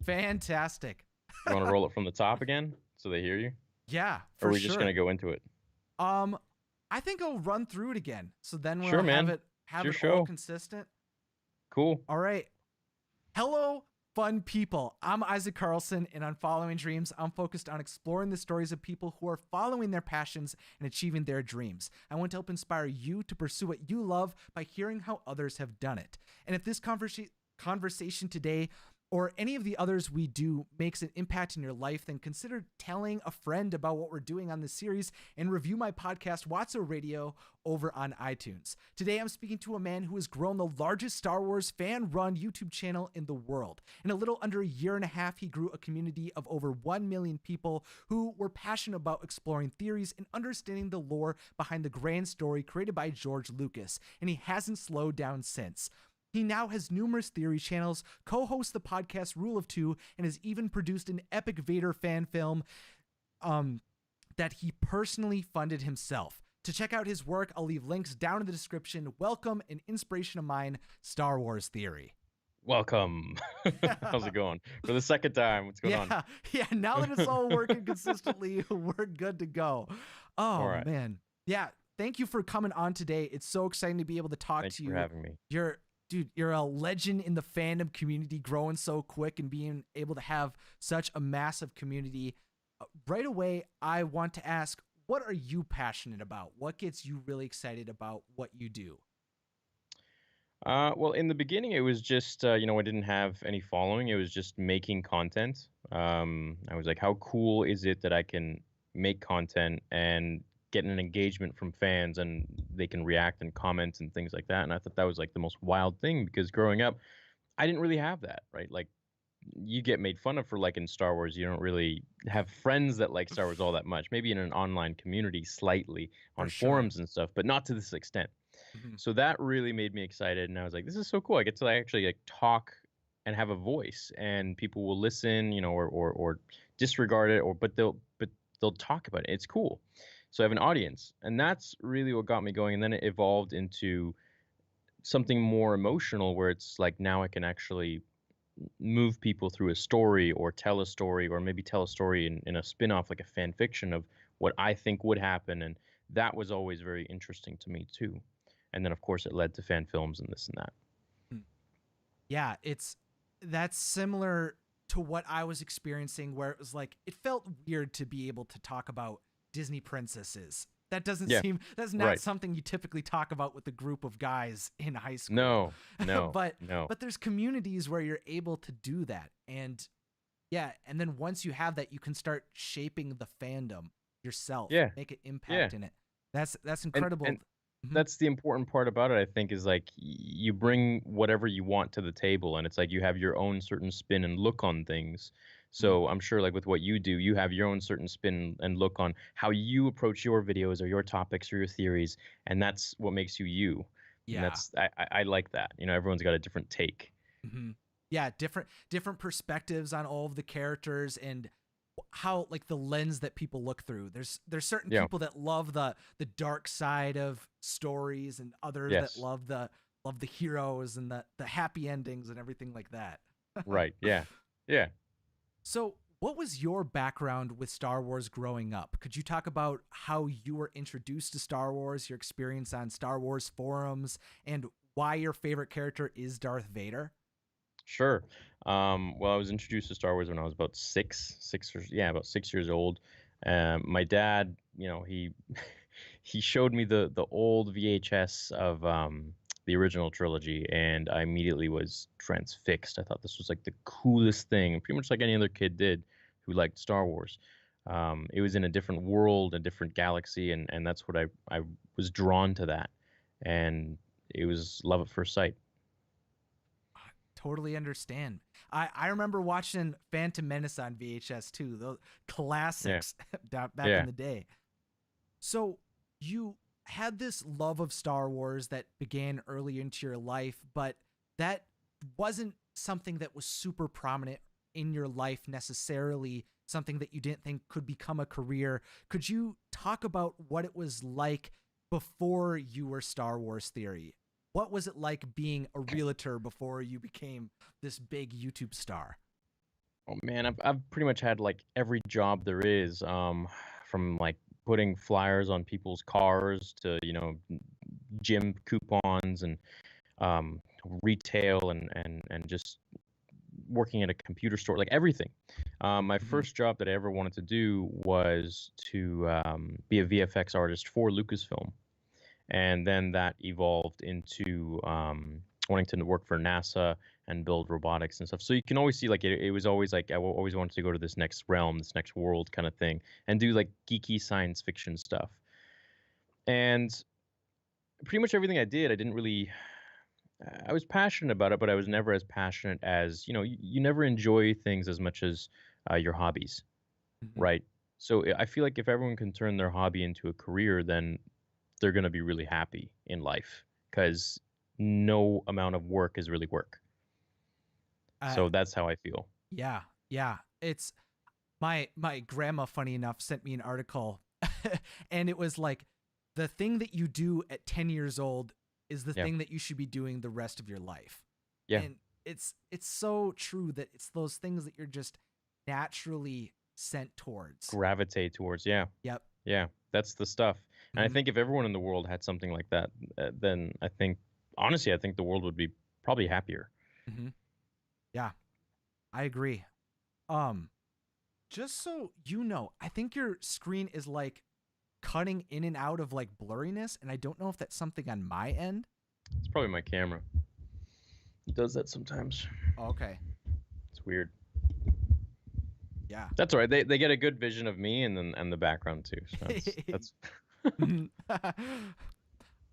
Fantastic. You want to roll it from the top again so they hear you? Yeah, Or are for we just going sure. to go into it? Um, I think I'll run through it again. So then we'll Sure, have man. it It's have your it all show. consistent. Cool. All right. Hello, fun people. I'm Isaac Carlson, and on Following Dreams, I'm focused on exploring the stories of people who are following their passions and achieving their dreams. I want to help inspire you to pursue what you love by hearing how others have done it. And if this conversation today or any of the others we do makes an impact in your life, then consider telling a friend about what we're doing on this series and review my podcast, Watso Radio, over on iTunes. Today, I'm speaking to a man who has grown the largest Star Wars fan-run YouTube channel in the world. In a little under a year and a half, he grew a community of over 1 million people who were passionate about exploring theories and understanding the lore behind the grand story created by George Lucas, and he hasn't slowed down since. He now has numerous theory channels, co-hosts the podcast Rule of Two, and has even produced an epic Vader fan film that he personally funded himself. To check out his work, I'll leave links down in the description. Welcome, an inspiration of mine, Star Wars Theory. Welcome. How's it going? For the second time, what's going on? Yeah, now that it's all working consistently, we're good to go. All Oh, right. man. Yeah, thank you for coming on today. It's so exciting to be able to talk Thank to you for you. having me. You're a legend in the fandom community, growing so quick and being able to have such a massive community. Right away, I want to ask, what are you passionate about? What gets you really excited about what you do? Well, in the beginning, it was just, I didn't have any following. It was just making content. I was like, how cool is it that I can make content and get an engagement from fans and they can react and comment and things like that. And I thought that was like the most wild thing because growing up, I didn't really have that, right? Like you get made fun of for liking Star Wars. You don't really have friends that like Star Wars all that much. Maybe in an online community slightly For on sure. forums and stuff, but not to this extent. Mhm. So that really made me excited, and I was like, "This is so cool! I get to like, actually like talk and have a voice, and people will listen, or disregard it, or but they'll talk about it. It's cool. So I have an audience, and that's really what got me going. And then it evolved into something more emotional, where it's like now I can actually move people through a story, or tell a story, or maybe tell a story in a spin-off, like a fan fiction of what I think would happen, and that was always very interesting to me too. And then of course it led to fan films and this and that. Mm. Yeah, that's similar to what I was experiencing, where it was like it felt weird to be able to talk about Disney princesses. Yeah, That's not right. something you typically talk about with a group of guys in high school. No, no, but no. but there's communities where you're able to do that. And yeah, and then once you have that, you can start shaping the fandom yourself, Yeah, make an yeah. impact in it. That's And incredible. and Mhm. that's the important part about it, I think, is like you bring whatever you want to the table, and it's like you have your own certain spin and look on things. Mhm. So I'm sure, like with what you do, you have your own certain spin and look on how you approach your videos or your topics or your theories, and that's what makes you you. And Yeah. I like that. Everyone's got a different take. Hmm. Yeah, different perspectives on all of the characters and how like the lens that people look through. There's certain Yeah. people that love the dark side of stories and others that Yes. love the heroes and the happy endings and everything like that. Right. Yeah. Yeah. So, what was your background with Star Wars growing up? Could you talk about how you were introduced to Star Wars, your experience on Star Wars forums, and why your favorite character is Darth Vader? Sure. Well, I was introduced to Star Wars when I was about about 6 years old. My dad, he he showed me the old VHS of the original trilogy, and I immediately was transfixed. I thought this was like the coolest thing, pretty much like any other kid did who liked Star Wars. It was in a different world, a different galaxy, and that's what I was drawn to that, and it was love at first sight. Totally understand. I remember watching Phantom Menace on VHS too, those Yeah, classics back in yeah. the day. So you had this love of Star Wars that began early into your life, but that wasn't something that was super prominent in your life necessarily, something that you didn't think could become a career. Could you talk about what it was like before you were Star Wars Theory? What was it like being a realtor before you became this big YouTube star? Oh man, I've pretty much had like every job there is, from like putting flyers on people's cars to, gym coupons and um, retail and just working at a computer store, like everything. My Hmm. first job that I ever wanted to do was to be a VFX artist for Lucasfilm, and then that evolved into wanting to work for NASA and build robotics and stuff. So you can always see like it was always like always wanted to go to this next realm, this next world kind of thing, and do like geeky science fiction stuff. And pretty much everything I did, I didn't really. I was passionate about it, but I was never as passionate as you never enjoy things as much as your hobbies, Hmm. right? So I feel like if everyone can turn their hobby into a career, then they're going to be really happy in life because no amount of work is really work. Uh, So that's how I feel. yeah, yeah. It's my grandma, funny enough, sent me an article, and it was like the thing that you do at 10 years old is the Yeah. thing that you should be doing the rest of your life. Yeah. And it's so true that it's those things that you're just naturally sent towards. Gravitate towards. Yeah. Yep. Yeah. That's the stuff. And I Hmm. think if everyone in the world had something like that, then I think, honestly, I think the world would be probably happier. Hmm. Yeah, I agree. Um, just so you know, I think your screen is like cutting in and out of like blurriness, and I don't know if that's something on my end. It's probably my camera. It does that sometimes. Oh, okay. It's weird. Yeah. That's all right. They get a good vision of me and the background too. So that's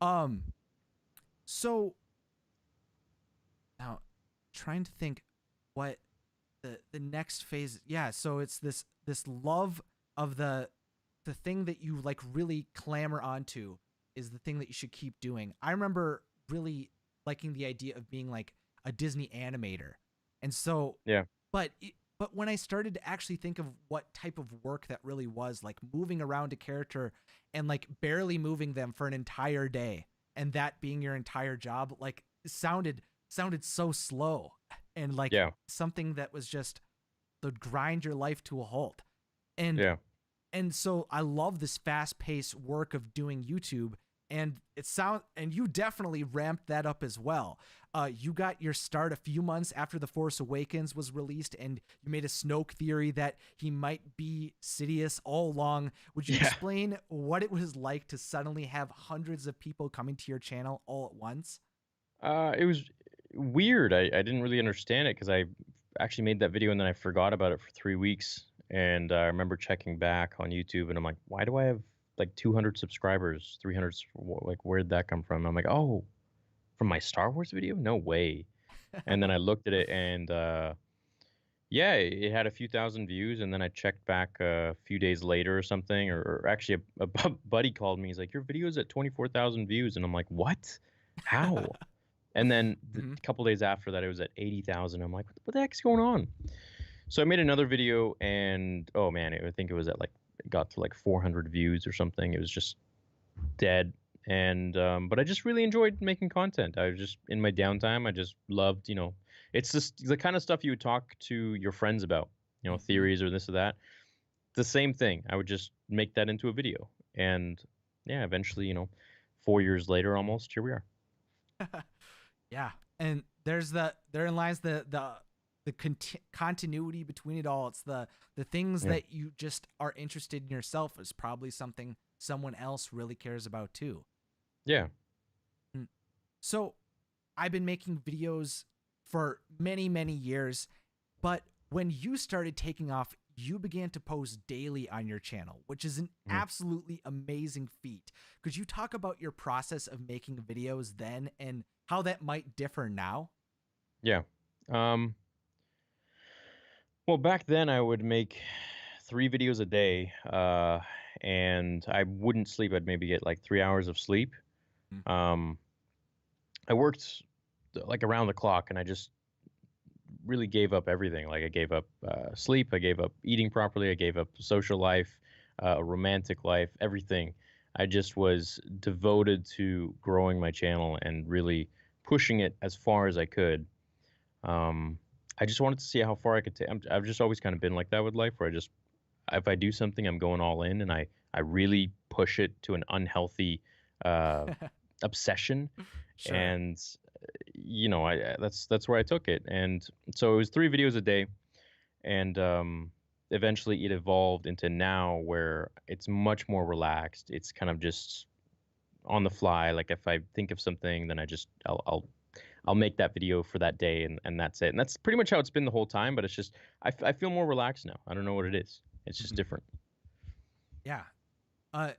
um. So now, trying to think what the next phase. Yeah. So it's this love of the thing that you like really clamor onto is the thing that you should keep doing. I remember really liking the idea of being like a Disney animator, and so yeah. but when I started to actually think of what type of work that really was, like moving around a character and like barely moving them for an entire day, and that being your entire job, like sounded so slow and like Yeah. something that was just the grind your life to a halt. And Yeah. and so I love this fast paced work of doing YouTube. And you definitely ramped that up as well. You got your start a few months after The Force Awakens was released, and you made a Snoke theory that he might be Sidious all along. Would you Yeah. explain what it was like to suddenly have hundreds of people coming to your channel all at once? It was weird. I didn't really understand it because I actually made that video and then I forgot about it for 3 weeks. And I remember checking back on YouTube and I'm like, why do I have like 200 subscribers, 300? Like, where'd that come from? I'm like, oh, from my Star Wars video? No way. And then I looked at it and yeah, it had a few thousand views. And then I checked back a few days later or something. Or actually, a buddy called me. He's like, your video's at 24,000 views. And I'm like, what? How? And then Mhm. a couple days after that, it was at 80,000. I'm like, what the heck's going on? So I made another video, and oh man, I think it was at like it got to like 400 views or something. It was just dead. And but I just really enjoyed making content. I was just in my downtime. I just loved, it's just the kind of stuff you would talk to your friends about, Mhm. theories or this or that. The same thing. I would just make that into a video, and yeah, eventually, 4 years later, almost here we are. Yeah, and therein lies the continuity between it all. It's the things Yeah, that you just are interested in yourself is probably something someone else really cares about too. yeah. Mm. So I've been making videos for many years, but when you started taking off, you began to post daily on your channel, which is an Mhm. absolutely amazing feat. Could you talk about your process of making videos then and how that might differ now? Yeah. Um, well, back then I would make 3 videos a day, and I wouldn't sleep. I'd maybe get like 3 hours of sleep. Mm. Um, I worked like around the clock, and I just really gave up everything. Like I gave up sleep, I gave up eating properly, I gave up social life, romantic life, everything. I just was devoted to growing my channel and really pushing it as far as I could. Um, I just wanted to see how far I could take. I've just always kind of been like that with life, where if I do something, I'm going all in, and I really push it to an unhealthy uh, obsession, Sure. and that's where I took it, and so it was 3 videos a day, and eventually it evolved into now where it's much more relaxed. It's kind of just on the fly. Like if I think of something, then I'll make that video for that day, and that's it. And that's pretty much how it's been the whole time. But it's just I feel more relaxed now. I don't know what it is. It's just Mhm. different. Yeah. Uh,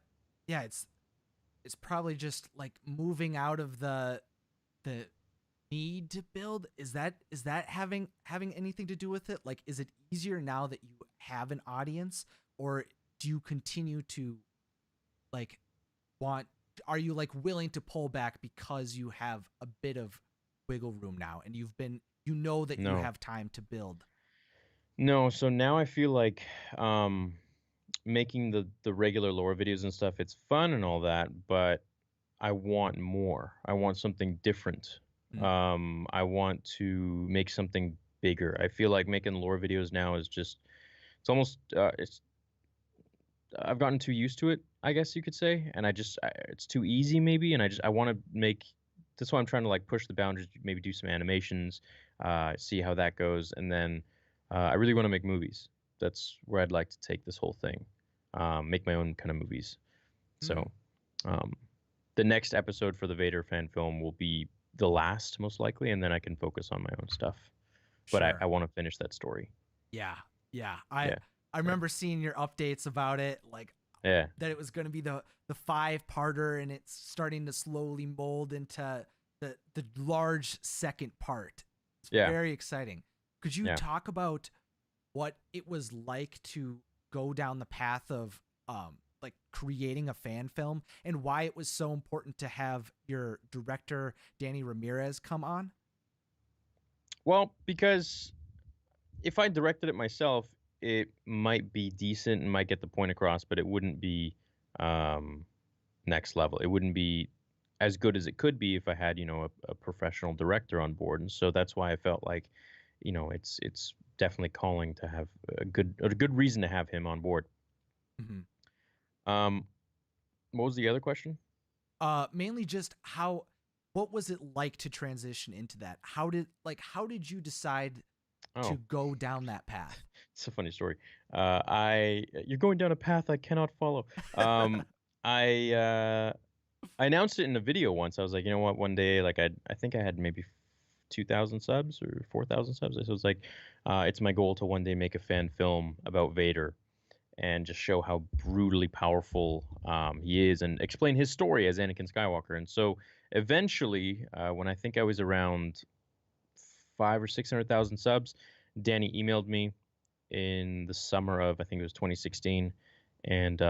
yeah. It's probably just like moving out of the need to build. Is that having anything to do with it? Like, is it easier now that you have an audience, or do you continue to like want? Are you like willing to pull back because you have a bit of wiggle room now, and you know that you No, have time to build? no. So now I feel like um, making the regular lore videos and stuff. It's fun and all that, but I want more. I want something different. Mm. I want to make something bigger. I feel like making lore videos now is just it's almost I've gotten too used to it, I guess you could say, and it's too easy maybe, and I want to make. That's why I'm trying to like push the boundaries, maybe do some animations, see how that goes, and then I really want to make movies. That's where I'd like to take this whole thing, make my own kind of movies. Mm. So um, the next episode for the Vader fan film will be the last, most likely, and then I can focus on my own stuff. But I Sure. want to finish that story. Yeah. Yeah. I Yeah, I yeah, remember seeing your updates about it, like yeah, that it was going to be the 5-parter, and it's starting to slowly mold into the large second part. It's yeah, very exciting. Could you yeah. talk about what it was like to go down the path of like creating a fan film, and why it was so important to have your director Danny Ramirez come on? Well, because if I directed it myself, it might be decent and might get the point across, but it wouldn't be um, next level. It wouldn't be as good as it could be if I had, a professional director on board. And so that's why I felt like, it's definitely calling to have a good reason to have him on board. Mm-hmm. Um, what was the other question? Mainly just what was it like to transition into that? How did you decide to Oh, go down that path? it's a funny story. You're going down a path I cannot follow. Um, I I announced it in a video once. I was like, you know what? One day, like I think I had maybe 2,000 subs or 4,000 subs. So it was like, it's my goal to one day make a fan film about Vader and just show how brutally powerful he is and explain his story as Anakin Skywalker. And so eventually, when I think I was around 500 or 600,000 subs, Danny emailed me in the summer of I think it was 2016 and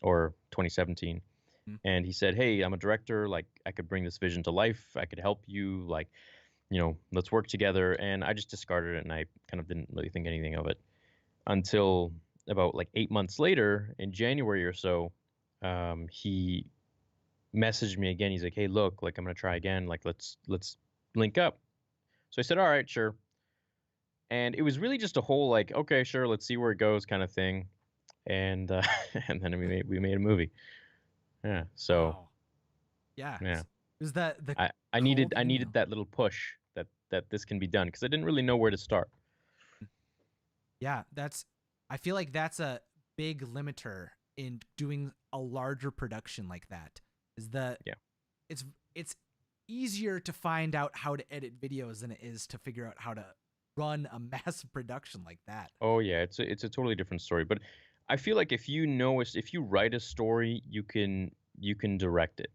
or 2017, Mm. and he said, "Hey, I'm a director. Like, I could bring this vision to life. I could help you. Like, let's work together." And I just discarded it, and I kind of didn't really think anything of it until about like 8 months later, in January or so. He messaged me again. He's like, "Hey, look, like I'm gonna try again. Like, let's link up." So I said, "All right, sure." And it was really just a whole like, "Okay, sure, let's see where it goes" kind of thing. And and then we made a movie. Yeah. So Wow. Yeah. yeah. Is that the I needed cold I needed email? that little push that this can be done because I didn't really know where to start. Yeah, I feel like that's a big limiter in doing a larger production like that. Is that Yeah. it's it's easier to find out how to edit videos than it is to figure out how to run a massive production like that. Oh yeah, it's a totally different story. But I feel like if you write a story, you can direct it.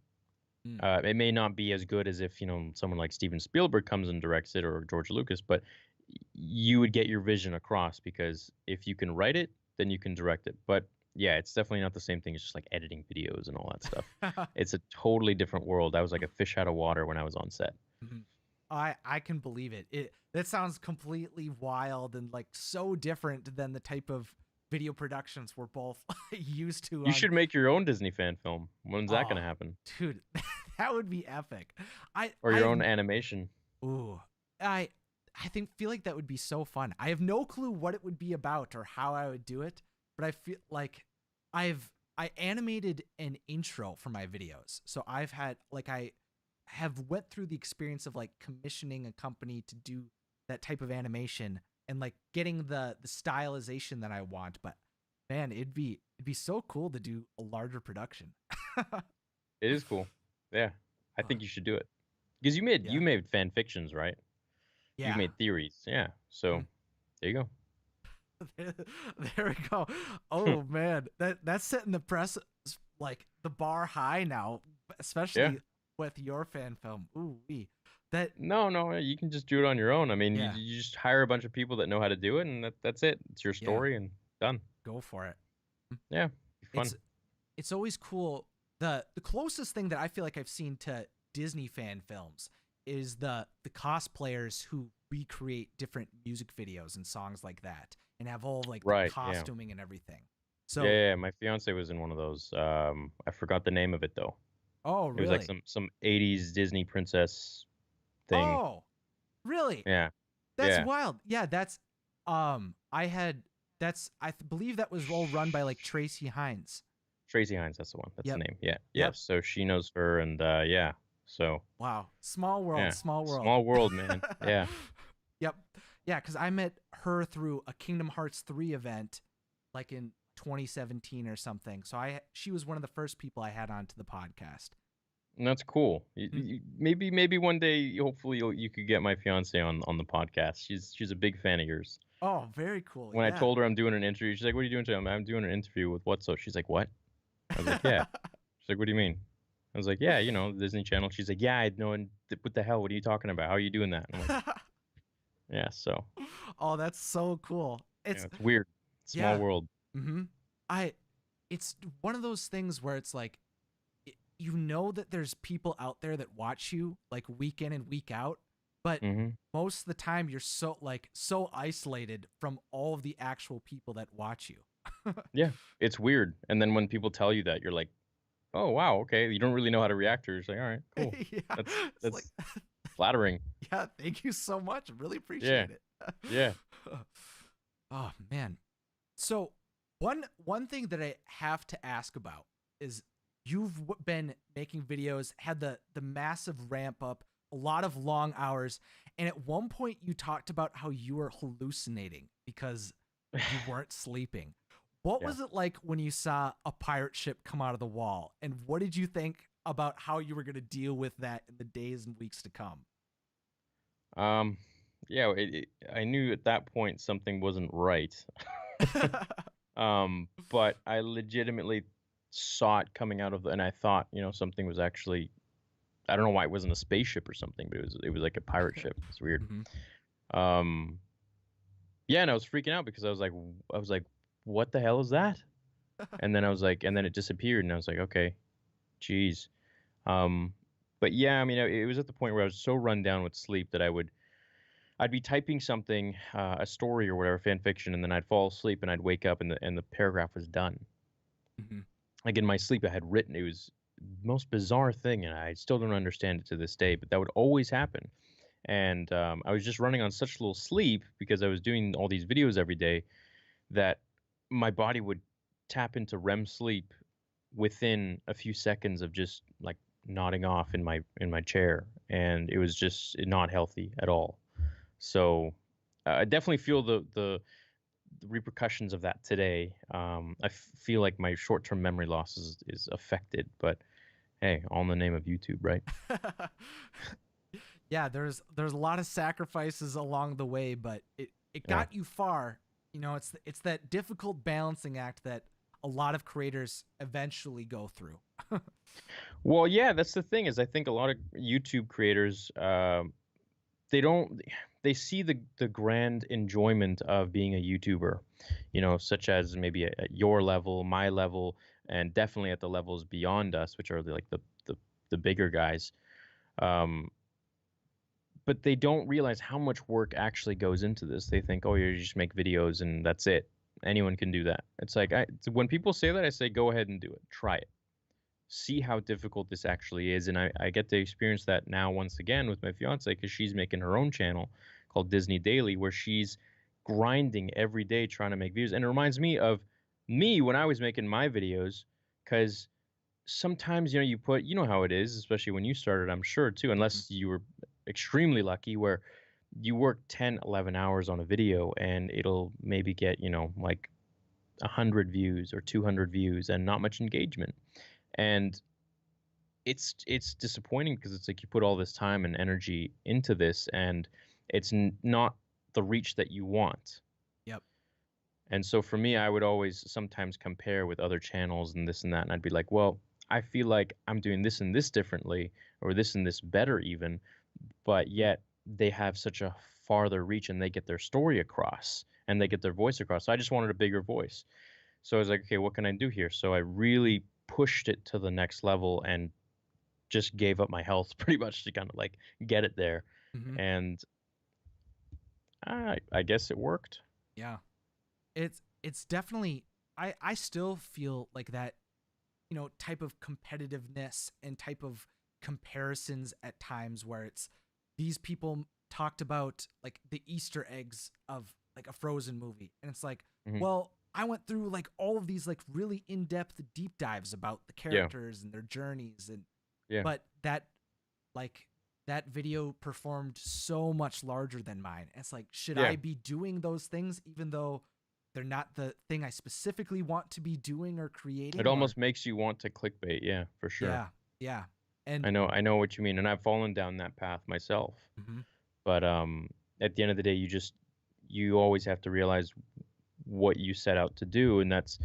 Mm. It may not be as good as if someone like Steven Spielberg comes and directs it or George Lucas, but you would get your vision across because if you can write it, then you can direct it. But yeah, it's definitely not the same thing as just like editing videos and all that stuff. It's a totally different world. I was like a fish out of water when I was on set. Mhm. I can believe it. That sounds completely wild and like so different than the type of video productions we're both used to You on. should make your own Disney fan film. When's that Oh, gonna happen? dude, that would be epic. Or I your have own animation? ooh, I feel like that would be so fun. I have no clue what it would be about or how I would do it, but I feel like I animated an intro for my videos. So I have went through the experience of like commissioning a company to do that type of animation and like getting the stylization that I want. But man, it'd be so cool to do a larger production. It is cool. Yeah, I Oh, think you should do it because you yeah. made fan fictions, right? You Yeah. made theories, yeah. So there you There we go. go. Oh man, that's setting the press like the bar high now, Yeah. especially with your fan film. Ooh wee. That No, no, you can just do it on your own. I mean, yeah, you just hire a bunch of people that know how to do it, and that's it. It's your yeah, story and done. go for it. Yeah, be fun. It's it's always cool. The closest thing that I feel like I've seen to Disney fan films is the cosplayers who recreate different music videos and songs like that and have all like the Right. Yeah. costuming and everything. Yeah, So, yeah. My fiance was in one of those. I forgot the name of it though. oh It was like really? some 80s Disney princess thing. Oh, really? Yeah. That's Yeah. wild. Yeah, I had believe that was all run by like Tracy Hines. Tracy Hines, that's the one. That's the Yep. name. Yeah. Yeah. Yep. So she knows her and yeah. So Wow. Small world, yeah. small world. Small world, man. Yeah. Yep. Yeah, cuz I met her through a Kingdom Hearts 3 event like in 2017 or something. So she was one of the first people I had onto the podcast. And that's cool. Mm. Maybe one day, hopefully, you could get my fiance on the podcast. She's a big fan of yours. Oh, very cool. When I Yeah. told her I'm doing an interview, she's like, "What are you doing today?" I'm doing an interview with what? So she's like, "What?" I was like, "Yeah." She's like, "What do you mean?" I was like, "Yeah, Disney Channel." She's like, "Yeah, I know. And what the hell? What are you talking about? How are you doing that?" I'm like, "Yeah." So Oh, that's so cool. yeah, it's weird. Small Yeah. world. Mm-hmm. I it's one of those things where it's like you know that there's people out there that watch you like week in and week out, but Hmm. most of the time you're so isolated from all of the actual people that watch you. Yeah, it's weird. And then when people tell you that, you're like, "Oh wow, okay." You don't really know how to react, or you're just like, "All right, cool." Yeah. That's It's like that's flattering. yeah, thank you so much. Really Yeah. appreciate it. Yeah. Oh man. So one thing that I have to ask about is you've been making videos, had the massive ramp up, a lot of long hours, and at one point you talked about how you were hallucinating because you weren't sleeping. What Yeah. was it like when you saw a pirate ship come out of the wall, and what did you think about how you were going to deal with that in the days and weeks to come? Um, yeah, I knew at that point something wasn't right. But I legitimately saw it coming out of and I thought, something was actually, I don't know why it wasn't a spaceship or something, but it was like a pirate ship. It's weird. Hmm. Um, yeah, and I was freaking out because I was like, what the hell is that? And then I was like, and then it disappeared, and I was like, okay, geez. Um, but yeah, I mean, it was at the point where I was so run down with sleep that I'd be typing something, a story or whatever, fan fiction, and then I'd fall asleep and I'd wake up and the paragraph was done. Hmm. Like in my sleep, I had written. It was the most bizarre thing, and I still don't understand it to this day. But that would always happen, and I was just running on such little sleep because I was doing all these videos every day that my body would tap into REM sleep within a few seconds of just like nodding off in my chair, and it was just not healthy at all. So I definitely feel the repercussions of that today. I feel like my short-term memory loss is affected, but hey, all in the name of YouTube, right? Yeah, there's a lot of sacrifices along the way, but it Yeah. got you far. You know, it's that difficult balancing act that a lot of creators eventually go through. Well, yeah, that's the thing is I think a lot of YouTube creators they don't they see the grand enjoyment of being a YouTuber, such as maybe at your level, my level, and definitely at the levels beyond us, which are like the bigger guys. Um, but they don't realize how much work actually goes into this. They think, oh, you just make videos and that's it. Anyone can do that. It's like when people say that, I say, go ahead and do it. Try it. See how difficult this actually is. And I get to experience that now once again with my fiance because she's making her own channel called Disney Daily, where she's grinding every day trying to make views. And it reminds me of me when I was making my videos, because sometimes, you know how it is, especially when you started, I'm sure too, Mhm. unless you were extremely lucky, where you work 10, 11 hours on a video and it'll maybe get, like 100 views or 200 views and not much engagement. And it's disappointing because it's like you put all this time and energy into this and it's not the reach that you want. Yep. And so for me, I would always sometimes compare with other channels and this and that. And I'd be like, well, I feel like I'm doing this and this differently, or this and this better even, but Mm. yet they have such a farther reach and they get their story across and they get their voice across. So I just wanted a bigger voice. So I was like, okay, what can I do here? So I really pushed it to the next level and just gave up my health pretty much to kind of like get it there. Mhm. And I guess it worked. Yeah. It's definitely, I still feel like that, type of competitiveness and type of comparisons at times where it's these people talked about like the Easter eggs of like a Frozen movie. And it's like, Hmm. well, I went through like all of these like really in-depth deep dives about the Yeah. characters and their journeys, and Yeah. but like that video performed so much larger than mine. And it's like, should Yeah. I be doing those things even though they're not the thing I specifically want to be doing or It creating? Or almost makes you want to clickbait. Yeah, for sure. yeah, yeah. And I know what you mean. And I've fallen down that path myself. mhm, But at the end of the day, you always have to realize what you set out to do, and that's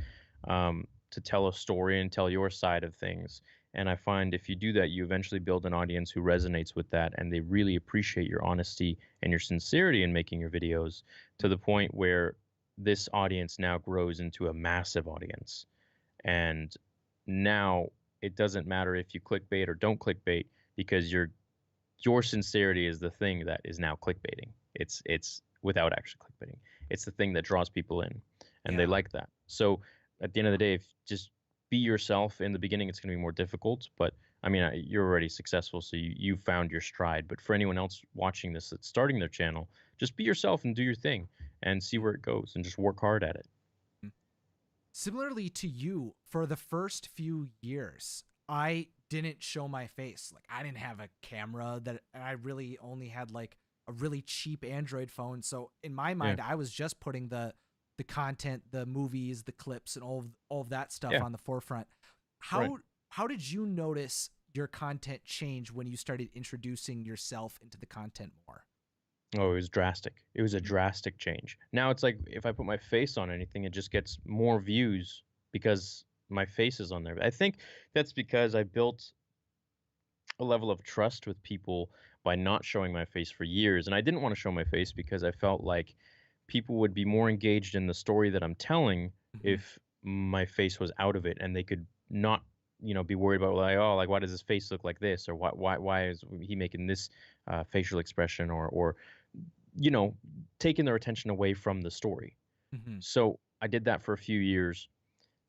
to tell a story and tell your side of things. And I find if you do that, you eventually build an audience who resonates with that, and they really appreciate your honesty and your sincerity in making your videos to the point where this audience now grows into a massive audience. And now it doesn't matter if you clickbait or don't clickbait because your sincerity is the thing that is now clickbaiting. It's without actually clickbaiting. It's the thing that draws people in, and they yeah. like that. So at the end of the day, if just be yourself. In the beginning, it's going to be more difficult, but I mean, you're already successful, so you found your stride. But for anyone else watching this that's starting their channel, just be yourself and do your thing, and see Mm. where it goes, and just work hard at it. Similarly to you, for the first few years, I didn't show my face. Like I didn't have a camera, that I really only had like a really cheap Android phone. So in my Yeah, mind, I was just putting the content, the movies, the clips, and all of that stuff yeah, on the forefront. right. How did you notice your content change when you started introducing yourself into the content more? Oh, it was drastic. It was a Mhm. drastic change. Now it's like if I put my face on anything, it just gets more views because my face is on there. I think that's because I built a level of trust with people by not showing my face for years. And I didn't want to show my face because I felt like people would be more engaged in the story that I'm telling Mhm. if my face was out of it and they could not, be worried about like, oh, like why does his face look like this, or why is he making this facial expression, or you know, taking their attention away from the story. Mhm. So I did that for a few years.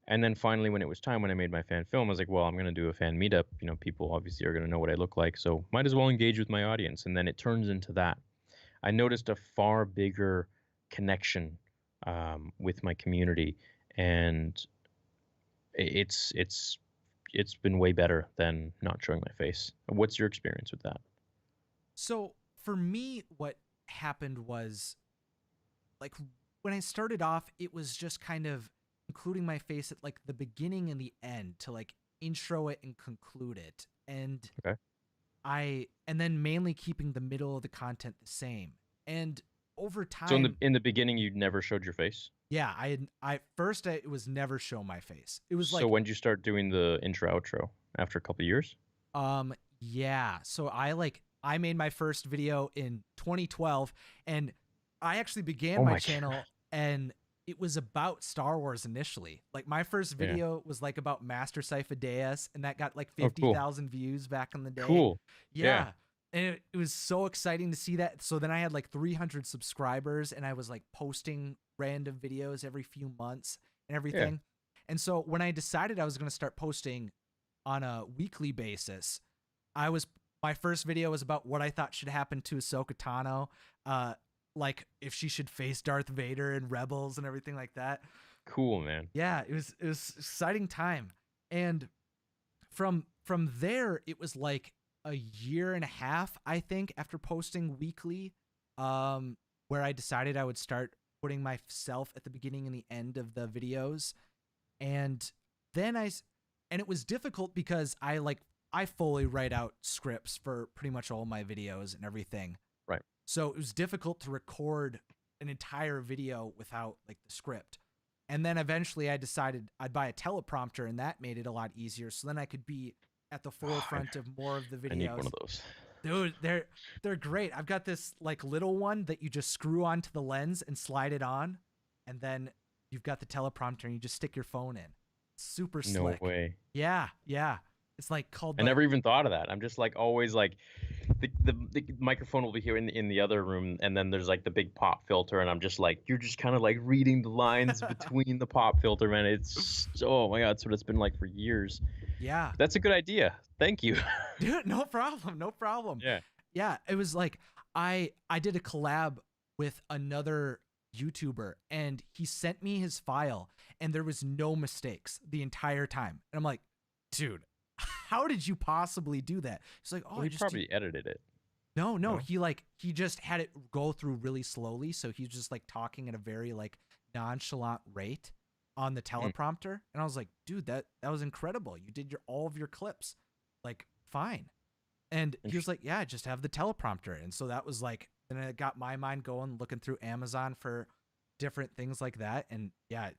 And then finally, when it was time, when I made my fan film, I was like, well, I'm going to do a fan meetup. People obviously are going to know what I look like. So might as well engage with my audience. And then it turns into that. I noticed a far bigger connection with my community. And it's been way better than not showing my face. What's your experience with that? So for me, what happened was like when I started off, it was just kind of including my face at like the beginning and the end to like intro it and conclude it. Okay. And then mainly keeping the middle of the content the same. And over So in the time, in the beginning, you never showed your face. yeah, I first it was never show my face. It was So like when did you start doing the intro outro? After a couple of years? yeah, so I made my first video in 2012, and I actually began Oh my my god. channel, and it was about Star Wars initially. Like my first Yeah. video was like about Master Sifo-Dyas, and that got like Oh, cool. 50,000 views back in the day. Cool. Yeah. Yeah. And it was so exciting to see that. So then I had like 300 subscribers, and I was like posting random videos every few months and Yeah. everything. And so when I decided I was going to start posting on a weekly basis, I was my first video was about what I thought should happen to Ahsoka Tano. like if she should face Darth Vader and Rebels and everything like that. Cool, man. Yeah, it was exciting time. And from there it was like a year and a half, I think, after posting weekly, where I decided I would start putting myself at the beginning and the end of the videos. And then and it was difficult because I fully write out scripts for pretty much all my videos and everything. Right. So it was difficult to record an entire video without like the script. And then eventually I decided I'd buy a teleprompter, and that made it a lot easier. So then I could be at the forefront of more of the videos. I need one of those. Dude, they're great. I've got this like little one that you just screw onto the lens and slide it on, and then you've got the teleprompter and you just stick your phone in. Super slick. No way. Yeah, yeah. It's like called. I never even thought of that. I'm just like always like the microphone will be here in the other room, and then there's like the big pop filter, and I'm just like, you're just kind of like reading the lines between the pop filter, man. It's oh my god, that's what it's been like for years. Yeah. That's a good idea. Thank you. Dude, no problem. No problem. Yeah. Yeah, it was like I did a collab with another YouTuber, and he sent me his file, and there was no mistakes the entire time. And I'm like, dude, how did you possibly do that? He's like, oh, Well, he probably edited it. No, he just had it go through really slowly, so he's just like talking at a very like nonchalant rate on the teleprompter. And I was like, dude, that was incredible. You did all of your clips like fine. And he was like, yeah, just have the teleprompter. And so that was like, then it got my mind going, looking through Amazon for different things like that. And yeah,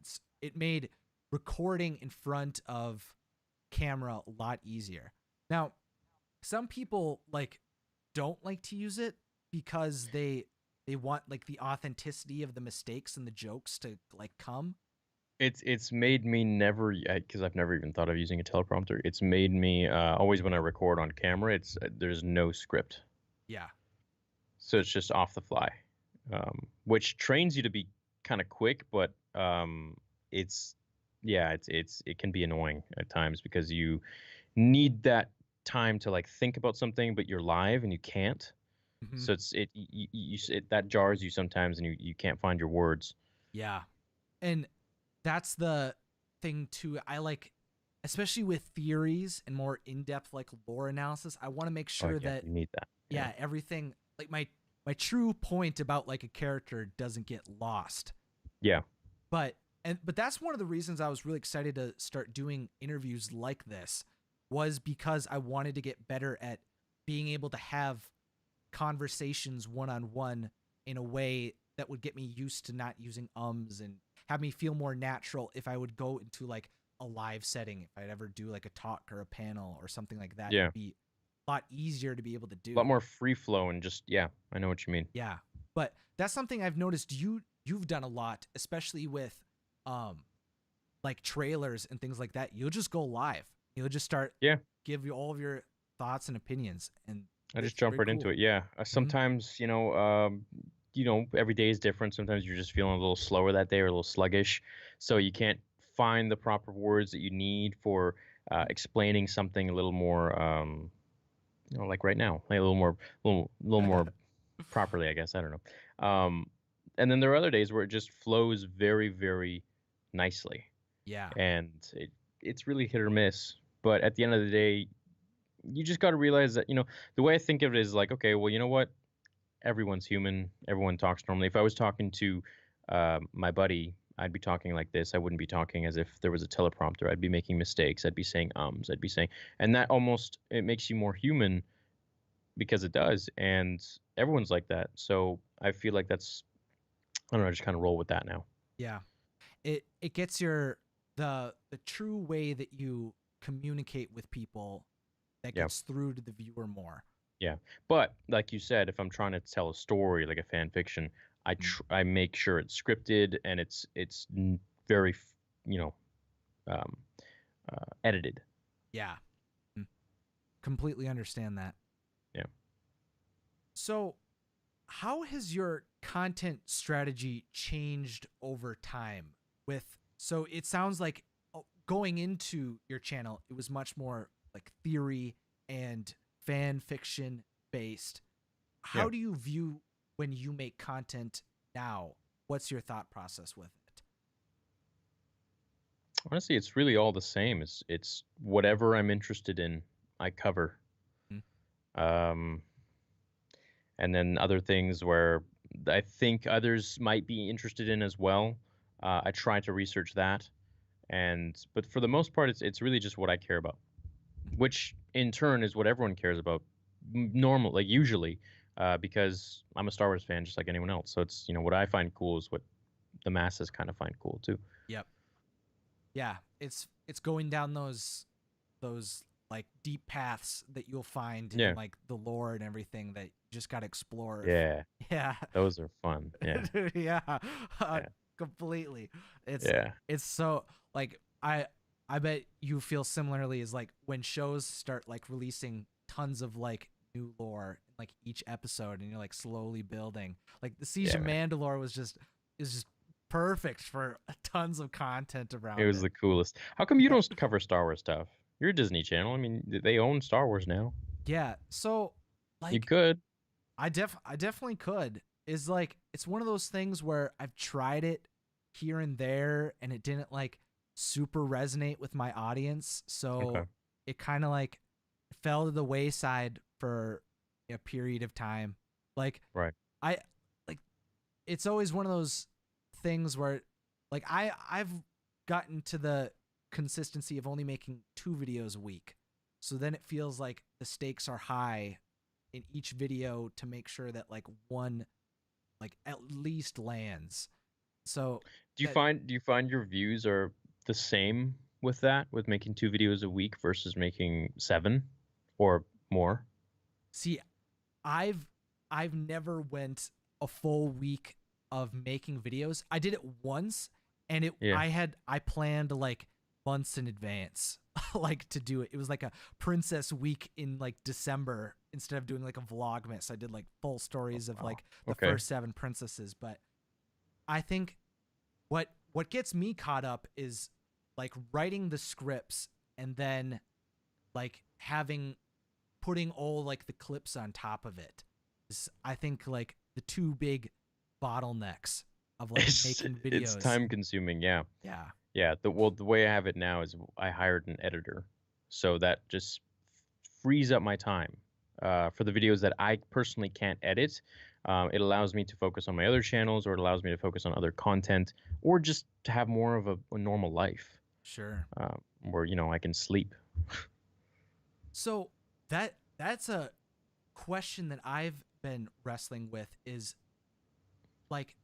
it made recording in front of camera a lot easier. Now, some people like don't like to use it because they want like the authenticity of the mistakes and the jokes to like come. It's made me never, because I've never even thought of using a teleprompter. It's made me always when I record on camera, it's there's no script. Yeah. So it's just off the fly, which trains you to be kind of quick, but it's it can be annoying at times because you need that time to like think about something, but you're live and you can't. Mm-hmm. So that jars you sometimes, and you can't find your words. Yeah. And that's the thing too. I like, especially with theories and more in-depth like lore analysis, I want to make sure that you need that. Yeah, everything like my true point about like a character doesn't get lost. Yeah. But that's one of the reasons I was really excited to start doing interviews like this, was because I wanted to get better at being able to have conversations one-on-one in a way that would get me used to not using ums and have me feel more natural if I would go into like a live setting. If I'd ever do like a talk or a panel or something like that, it'd be a lot easier to be able to do. A lot more free flow and just, yeah, I know what you mean. Yeah. But that's something I've noticed you've done a lot, especially with like trailers and things like that. You'll just go live. You'll just start give you all of your thoughts and opinions, and I just jump right into it. Yeah. Sometimes, every day is different. Sometimes you're just feeling a little slower that day or a little sluggish. So you can't find the proper words that you need for explaining something a little more, like right now, like a little more properly, I guess. I don't know. And then there are other days where it just flows very, very nicely. Yeah. And it's really hit or miss. But at the end of the day, you just got to realize that, the way I think of it is like, okay, well, you know what? Everyone's human. Everyone talks normally. If I was talking to my buddy, I'd be talking like this. I wouldn't be talking as if there was a teleprompter. I'd be making mistakes. I'd be saying ums. I'd be saying, and that it makes you more human, because it does. And everyone's like that. So I feel like I don't know, I just kind of roll with that now. Yeah. It gets the true way that you communicate with people that gets through to the viewer more. Yeah. But like you said, if I'm trying to tell a story, like a fan fiction, I make sure it's scripted and it's very, edited. Yeah. Completely understand that. Yeah. So how has your content strategy changed over time? So it sounds like going into your channel, it was much more like theory and fan fiction based. How do you view when you make content now? What's your thought process with it? Honestly, it's really all the same. It's whatever I'm interested in, I cover. Hmm. Um, and then other things where I think others might be interested in as well. I try to research that, but for the most part, it's really just what I care about, which in turn is what everyone cares about. Normal, like usually, because I'm a Star Wars fan just like anyone else. So it's what I find cool is what the masses kind of find cool too. Yep. Yeah, it's going down those like deep paths that you'll find in Yeah, like the lore and everything that you just got to explore. yeah, Yeah. those are fun. Yeah, Yeah. uh, yeah, Completely. it's yeah, it's so like I bet you feel similarly as like when shows start like releasing tons of like new lore in like each episode and you're like slowly building. Like the Siege yeah, of man. Mandalore is just perfect for tons of content It around was it. the coolest. How come you Yeah. don't cover Star Wars stuff? You're a Disney Channel. I mean, they own Star Wars now. Yeah. So You like could. I definitely could. Is like it's one of those things where I've tried it here and there and it didn't like super resonate with my audience. Okay. So it kind of like fell to the wayside for a period of time. Like Right. I like it's always one of those things where like I've gotten to the consistency of only making 2 videos a week. So then it feels like the stakes are high in each video to make sure that like one like at least lands. So that Do you find your views are the same with that, with making 2 videos a week versus making 7 or more? see I've I've never went a full week of making videos. I did it once and Yeah. I planned like months in advance like to do it. It was like a princess week in like December instead of doing like a vlogmas. I did like full stories of Wow. like the Okay. first 7 princesses, but I think what gets me caught up is like writing the scripts and then like having putting all like the clips on top of it is I think like the 2 big bottlenecks of like making It's videos. time consuming, yeah. Yeah. Yeah, the way I have it now is I hired an editor. So that just frees up my time for the videos that I personally can't edit. It allows me to focus on my other channels, or it allows me to focus on other content, or just to have more of a normal life Sure. where I can sleep. So that's a question that I've been wrestling with is like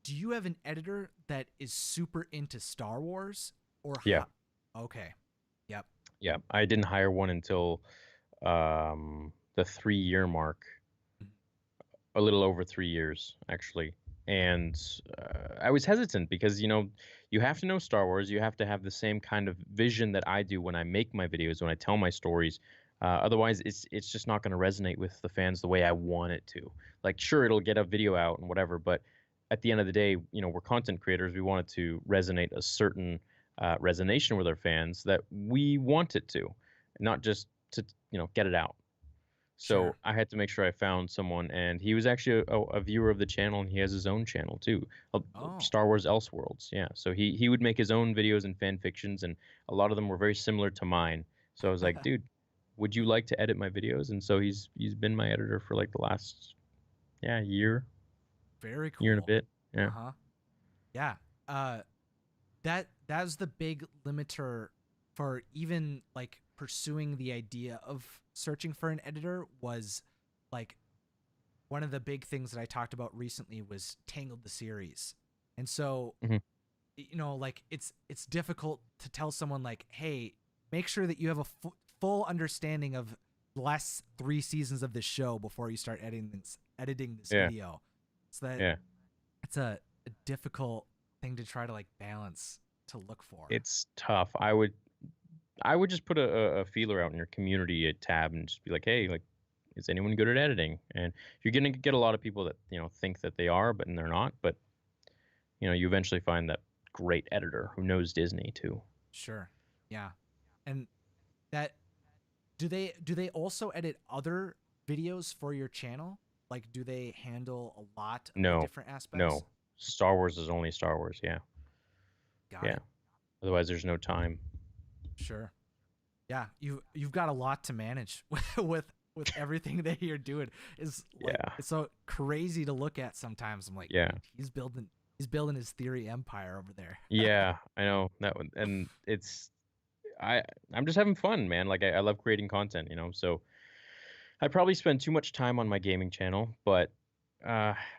do you have an editor that is super into Star Wars or Yeah, how? Okay. Yep. yeah. I didn't hire one until the 3 year mark, a little over 3 years actually. And I was hesitant because you have to know Star Wars. You have to have the same kind of vision that I do when I make my videos, when I tell my stories. Otherwise, it's just not going to resonate with the fans the way I want it to. Like, sure, it'll get a video out and whatever, but at the end of the day, we're content creators. We want it to resonate a certain resonation with our fans that we want it to, not just to get it out. So Sure. I had to make sure I found someone, and he was actually a viewer of the channel, and he has his own channel too, Oh. Star Wars Elseworlds. Yeah, so he would make his own videos and fan fictions, and a lot of them were very similar to mine. So I was like, dude, would you like to edit my videos? And so he's been my editor for like the last year, Very year and a cool. bit. Yeah. Uh-huh. Yeah. Uh that's the big limiter for even like pursuing the idea of searching for an editor was like one of the big things that I talked about recently was Tangled the series. And so, Hmm. like it's difficult to tell someone like, "Hey, make sure that you have a full understanding of the last 3 seasons of this show before you start editing this Yeah. video." So that Yeah. it's a difficult thing to try to like balance to look for. It's tough. I would just put a feeler out in your community tab and just be like, hey, like, is anyone good at editing? And you're gonna get a lot of people that think that they are, but they're not. But you eventually find that great editor who knows Disney too. Sure. Yeah. And that do they also edit other videos for your channel? Like, do they handle a lot of the No, different aspects? no. Star Wars is only Star Wars. Yeah, Got yeah. it. Otherwise, there's no time. Sure. Yeah, you've got a lot to manage with everything that you're doing. Is like Yeah, it's so crazy to look at sometimes. I'm like, yeah, dude, he's building his theory empire over there. yeah. I know that one, and I I'm just having fun, man. Like I love creating content, So I probably spend too much time on my gaming channel, but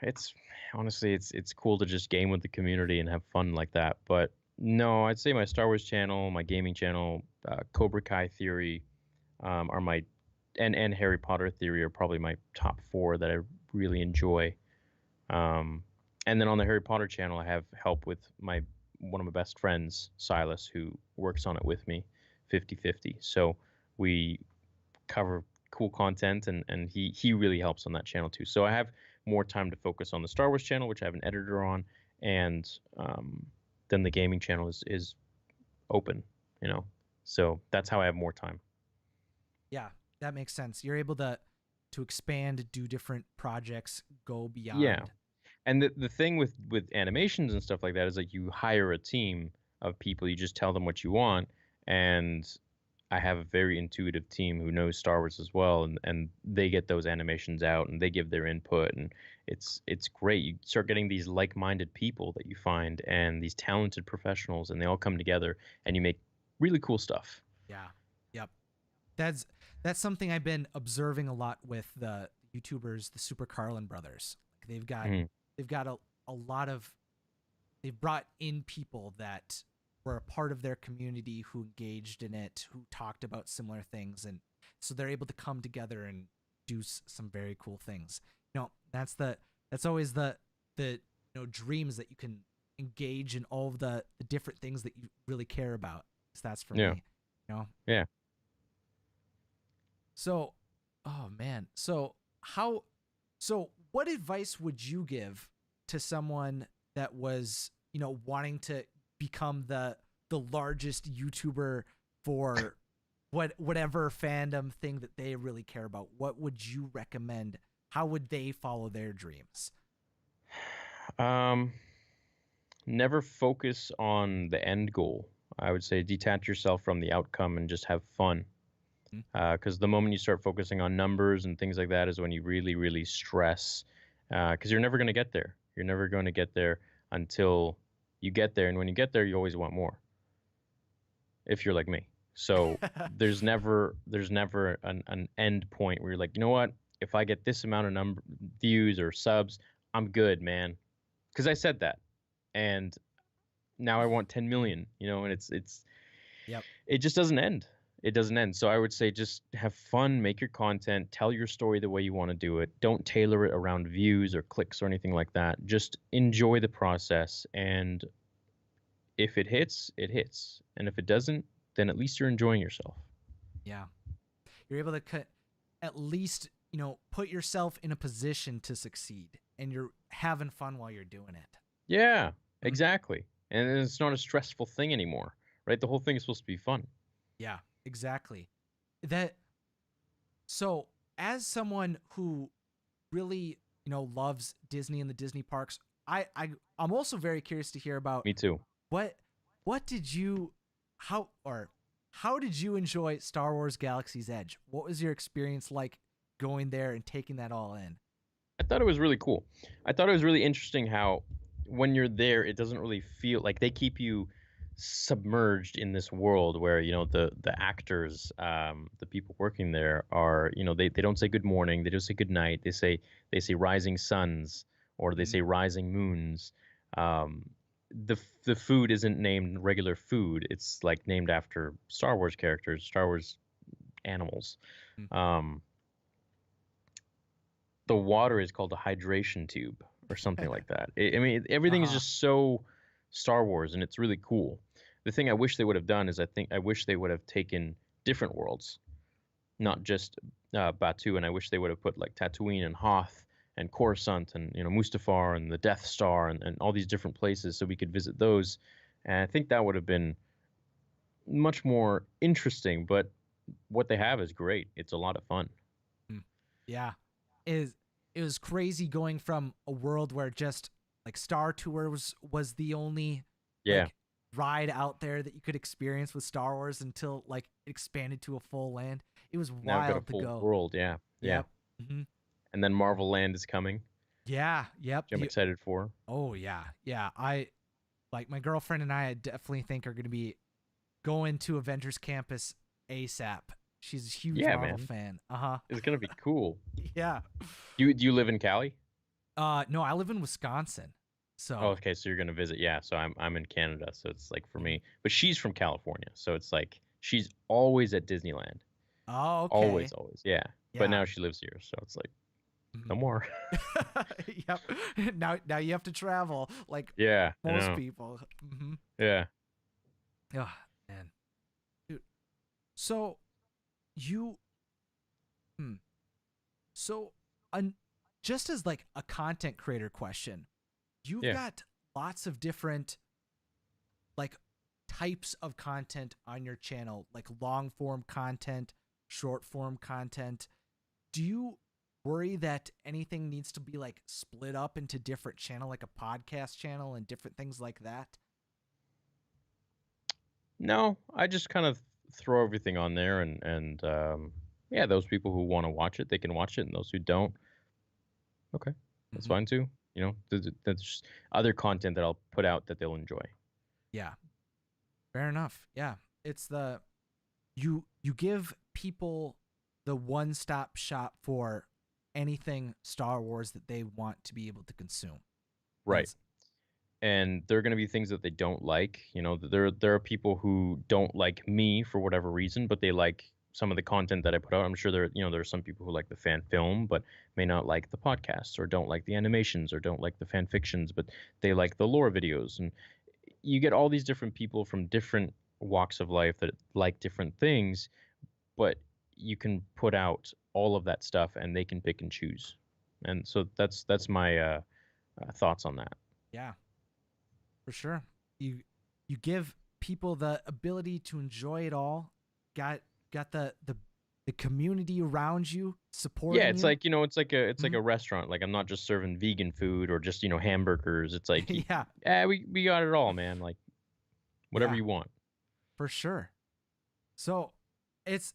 it's honestly it's cool to just game with the community and have fun like that. But no, I'd say my Star Wars channel, my gaming channel, Cobra Kai theory, are my and Harry Potter theory are probably my top four that I really enjoy. Um, and then on the Harry Potter channel, I have help with my one of my best friends, Silas, who works on it with me, 50/50. So we cover cool content, and he really helps on that channel too. So I have more time to focus on the Star Wars channel, which I have an editor on, and then the gaming channel is open, you know. So that's how I have more time. Yeah, that makes sense. You're able to expand, do different projects, go Yeah. beyond. And the thing with animations and stuff like that is like you hire a team of people, you just tell them what you want, and I have a very intuitive team who knows Star Wars as well, and they get those animations out and they give their input, and it's great. You start getting these like-minded people that you find and these talented professionals, and they all come together and you make really cool stuff. Yeah. Yep. That's that's something I've been observing a lot with the YouTubers, the Super Carlin brothers. Like Mhm. they've got a lot of they've brought in people that were a part of their community who engaged in it, who talked about similar things, and so they're able to come together and do some very cool things. That's always the dreams that you can engage in all of the different things that you really care about. So that's for Yeah. me, you know. Yeah. So, oh man. So what advice would you give to someone that was, wanting to become the largest YouTuber for whatever fandom thing that they really care about? What would you recommend? How would they follow their dreams? Um, Never focus on the end goal. I would say detach yourself from the outcome and just have fun. Mm. Because the moment you start focusing on numbers and things like that is when you really, really stress. Because you're never going to get there. You're never going to get there until you get there. And when you get there, you always want more. If you're like me, so there's never an end point where you're like, you know what? If I get this amount of number views or subs, I'm good, man. Because I said that, and now I want 10 million. And Yep. it just doesn't end. It doesn't end. So I would say just have fun, make your content, tell your story the way you want to do it. Don't tailor it around views or clicks or anything like that. Just enjoy the process. And if it hits, it hits. And if it doesn't, then at least you're enjoying yourself. Yeah. You're able to at least, put yourself in a position to succeed and you're having fun while you're doing it. Yeah, Mhm. exactly. And it's not a stressful thing anymore, right? The whole thing is supposed to be fun. Yeah, exactly. That So, as someone who really, loves Disney and the Disney parks, I'm also very curious to hear about Me too. what what did you how or how did you enjoy Star Wars Galaxy's Edge? What was your experience like going there and taking that all in? I thought it was really cool. I thought it was really interesting how when you're there, it doesn't really feel like they keep you submerged in this world where the actors, the people working there are, they don't say good morning, they don't say good night, they say rising suns, or they Mhm. say rising moons. um the food isn't named regular food, it's like named after Star Wars characters, Star Wars animals. Mm. um the water is called a hydration tube or something like that. I mean, everything is Uh-huh. just so Star Wars, and it's really cool. The thing I wish they would have done is I wish they would have taken different worlds, not just Batu, and I wish they would have put like Tatooine and Hoth and Coruscant and Mustafar and the Death Star and all these different places so we could visit those. And I think that would have been much more interesting. But what they have is great. It's a lot of fun. Mm. Yeah. Is it was crazy going from a world where just like Star Tours was the only Yeah. like ride out there that you could experience with Star Wars until like it expanded to a full land. It was Now I've got a wild to full go. world. Yeah. Yeah. Yep. hmm And then Marvel Land is coming, Yeah. Yep. which I'm excited for. Oh yeah. Yeah. I like my girlfriend and I definitely think are going to be going to Avengers Campus ASAP. She's a huge Yeah, Marvel man. fan. Uh-huh. It's gonna be cool. Yeah. Do you live in Cali? No, I live in Wisconsin. Oh, So, okay, so you're gonna visit. Yeah, so I'm in Canada, so it's like for mhm. me. But she's from California, so it's like she's always at Disneyland. Oh, okay. Always, always. Yeah. But Yeah. now she lives here, so it's like no Mhm. more. Yep. Now you have to travel like Yeah, I most know. people. Yeah. Oh, man. Dude. So you hmm. So un, just as like a content creator question, you've Yeah. got lots of different like types of content on your channel, like long form content, short form content. Do you worry that anything needs to be like split up into different channel, like a podcast channel and different things like that? No, I just kind of throw everything on there and yeah, those people who want to watch it, they can watch it, and those who don't, okay. That's hmm fine too. There's just other content that I'll put out that they'll enjoy. Yeah, fair enough. Yeah, it's the you give people the one stop shop for anything Star Wars that they want to be able to consume. Right. That's And there are going to be things that they don't like. There are people who don't like me for whatever reason, but they like some of the content that I put out. I'm sure there are some people who like the fan film, but may not like the podcasts, or don't like the animations, or don't like the fan fictions, but they like the lore videos. And you get all these different people from different walks of life that like different things, but you can put out all of that stuff and they can pick and choose. And so that's my thoughts on that. yeah, for sure. You give people the ability to enjoy it all. Got got the community around you Yeah, supporting it's you. like, it's like Mhm. a restaurant. Like, I'm not just serving vegan food or just, hamburgers. It's like, Yeah, we got it all, man. Like, whatever yeah, you want. for sure. So it's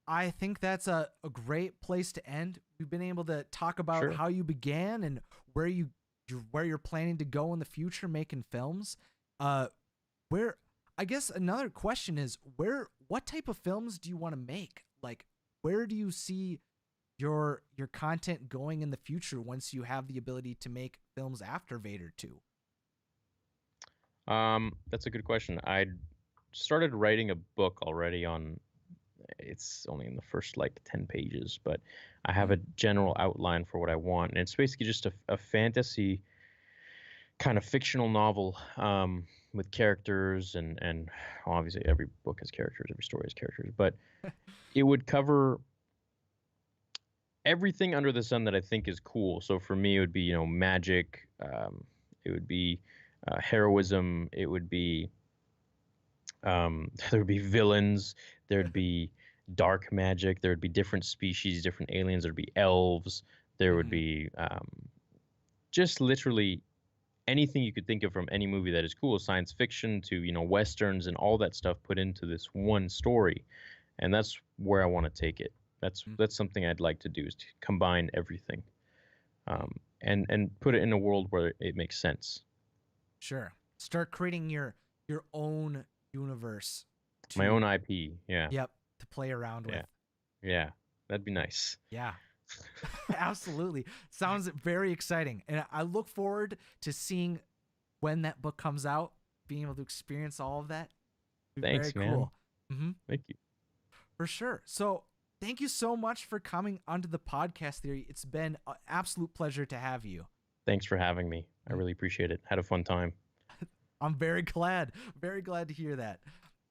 I think that's a great place to end. We've been able to talk about Sure. how you began and where you're planning to go in the future making films. Uh where I guess another question is what type of films do you want to make? Like where do you see your content going in the future once you have the ability to make films after Vader 2? That's a good question. I started writing a book already on, it's only in the first like 10 pages, but I have Mm, a general outline for what I want. And it's basically just a fantasy kind of fictional novel, with characters and obviously every book has characters, every story has characters, but it would cover everything under the sun that I think is cool. So for me, it would be, magic. It would be heroism. It would be there would be villains. There'd be dark magic. There would be different species, different aliens. There'd be elves. There would mhm. be just literally anything you could think of from any movie that is cool, science fiction to westerns and all that stuff put into this one story, and that's where I want to take it. That's Mm, that's something I'd like to do, is to combine everything, mm. and put it in a world where it makes sense. Sure. Start creating your own universe My own to IP. Yeah, yep, to play around with. yeah, yeah. That'd be nice. Yeah. Absolutely. Sounds very exciting. And I look forward to seeing when that book comes out, being able to experience all of that. Be very Thanks, man. cool. hmm Thank you. For sure. So, thank you so much for coming onto the podcast theory. It's been an absolute pleasure to have you. Thanks for having me. I Mhm. really appreciate it. Had a fun time. I'm very glad to hear that.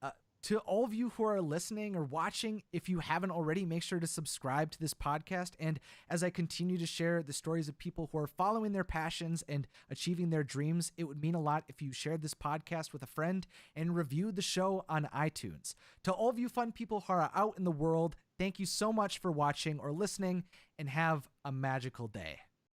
Uh, to all of you who are listening or watching, if you haven't already, make sure to subscribe to this podcast. And as I continue to share the stories of people who are following their passions and achieving their dreams, it would mean a lot if you shared this podcast with a friend and reviewed the show on iTunes. To all of you fun people who are out in the world, Thank you so much for watching or listening, and have a magical day.